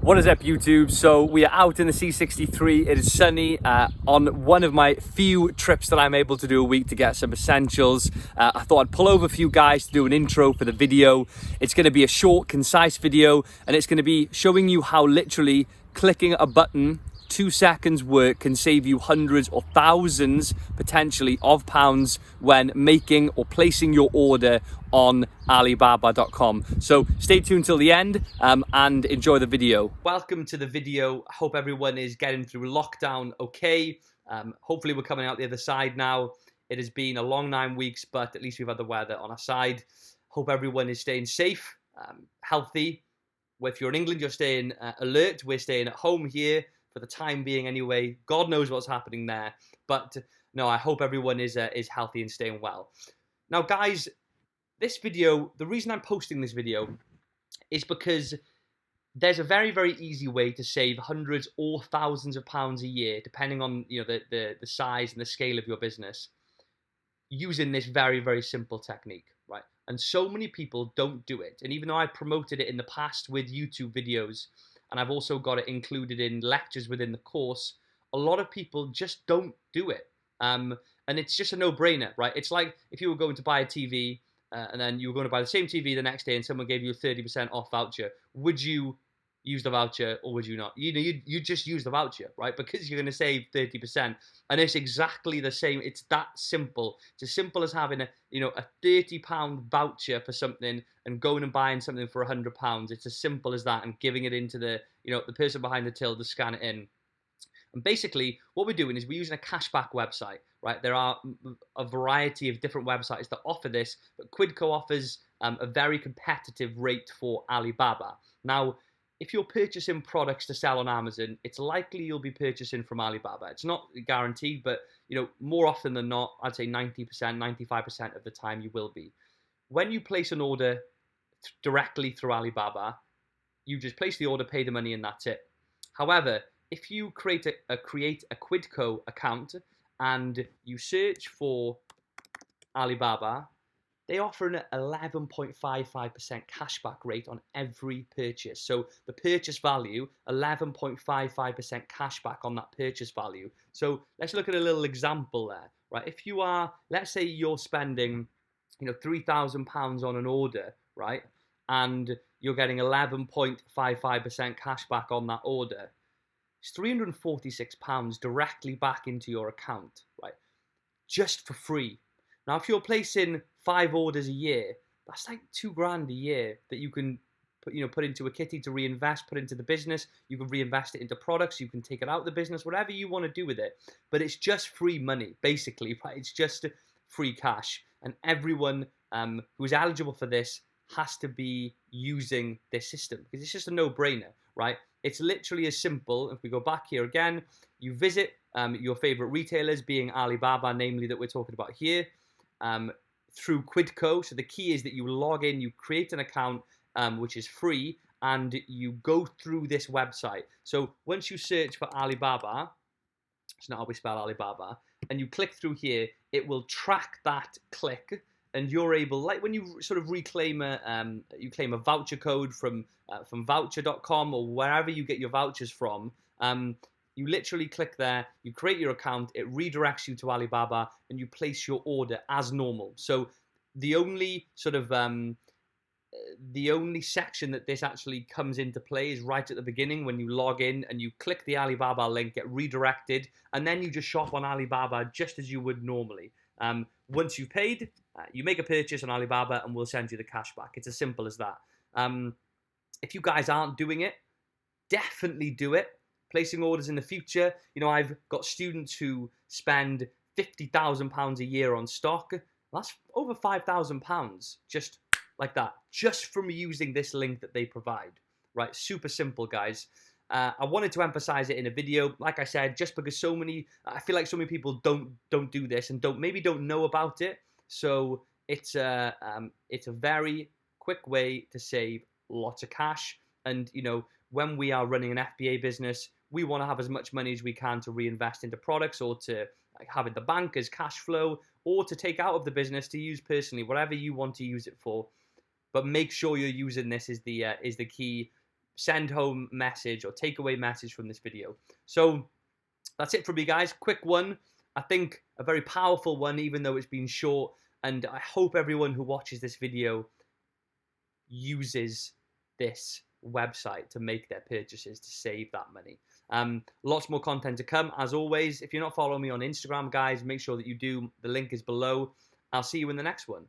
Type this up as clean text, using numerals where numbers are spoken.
What is up, YouTube? So we are out in the C63. It is sunny on one of my few trips that I'm able to do a week to get some essentials. I thought I'd pull over a few guys to do an intro for the video. It's going to be a short, concise video, and it's going to be showing you how literally clicking a button, 2 seconds work, can save you hundreds or thousands potentially of pounds when making or placing your order on Alibaba.com. So stay tuned till the end and enjoy the video. Welcome to the video. I hope everyone is getting through lockdown okay. Hopefully we're coming out the other side now. It has been a long 9 weeks, but at least we've had the weather on our side. Hope everyone is staying safe, healthy. If you're in England, you're staying alert. We're staying at home here for the time being anyway. God knows what's happening there. But no, I hope everyone is healthy and staying well. Now, guys, this video, the reason I'm posting this video is because there's a very, very easy way to save hundreds or thousands of pounds a year, depending on the size and the scale of your business, using this very, very simple technique, right? And so many people don't do it. And even though I promoted it in the past with YouTube videos, and I've also got it included in lectures within the course, a lot of people just don't do it. And it's just a no-brainer, right? It's like if you were going to buy a TV and then you were going to buy the same TV the next day and someone gave you a 30% off voucher. Would you use the voucher or would you not? You just use the voucher, right? Because you're going to save 30%. And it's exactly the same. It's that simple. It's as simple as having a £30 voucher for something and going and buying something for £100. It's as simple as that, and giving it into the person behind the till to scan it in. And basically, what we're doing is we're using a cashback website, right? There are a variety of different websites that offer this, but Quidco offers a very competitive rate for Alibaba. Now, if you're purchasing products to sell on Amazon, it's likely you'll be purchasing from Alibaba. It's not guaranteed, but more often than not, I'd say 90%, 95% of the time you will be. When you place an order directly through Alibaba, you just place the order, pay the money, and that's it. However, if you create a Quidco account and you search for Alibaba, they offer an 11.55% cashback rate on every purchase. So the purchase value, 11.55% cashback on that purchase value. So let's look at a little example there, right? If you are, let's say you're spending, £3,000 on an order, right? And you're getting 11.55% cashback on that order. It's £346 directly back into your account, right? Just for free. Now, if you're placing 5 orders a year, that's like £2,000 a year that you can put into a kitty to reinvest, put into the business. You can reinvest it into products. You can take it out of the business, whatever you want to do with it. But it's just free money, basically, right? It's just free cash. And everyone who is eligible for this has to be using this system because it's just a no-brainer, right? It's literally as simple. If we go back here again, you visit your favorite retailers, being Alibaba, namely that we're talking about here, through Quidco. So the key is that you log in, you create an account, which is free, and you go through this website. So once you search for Alibaba, it's not how we spell Alibaba, and you click through here, it will track that click, and you're able, like when you sort of reclaim you claim a voucher code from voucher.com or wherever you get your vouchers from. You literally click there, you create your account, it redirects you to Alibaba, and you place your order as normal. So the only the only section that this actually comes into play is right at the beginning when you log in and you click the Alibaba link, get redirected, and then you just shop on Alibaba just as you would normally. Once you've paid, you make a purchase on Alibaba and we'll send you the cash back. It's as simple as that. If you guys aren't doing it, definitely do it. Placing orders in the future. I've got students who spend £50,000 a year on stock. That's over £5,000 just like that, just from using this link that they provide, right? Super simple, guys. I wanted to emphasize it in a video, like I said, just because I feel like so many people don't do this and maybe don't know about it. So it's a very quick way to save lots of cash. And when we are running an FBA business, we want to have as much money as we can to reinvest into products or to have in the bank as cash flow or to take out of the business to use personally, whatever you want to use it for. But make sure you're using this is the key send home message or takeaway message from this video. So that's it from me, guys. Quick one. I think a very powerful one, even though it's been short. And I hope everyone who watches this video uses this website to make their purchases to save that money. Lots more content to come. As always, if you're not following me on Instagram, guys, make sure that you do. The link is below. I'll see you in the next one.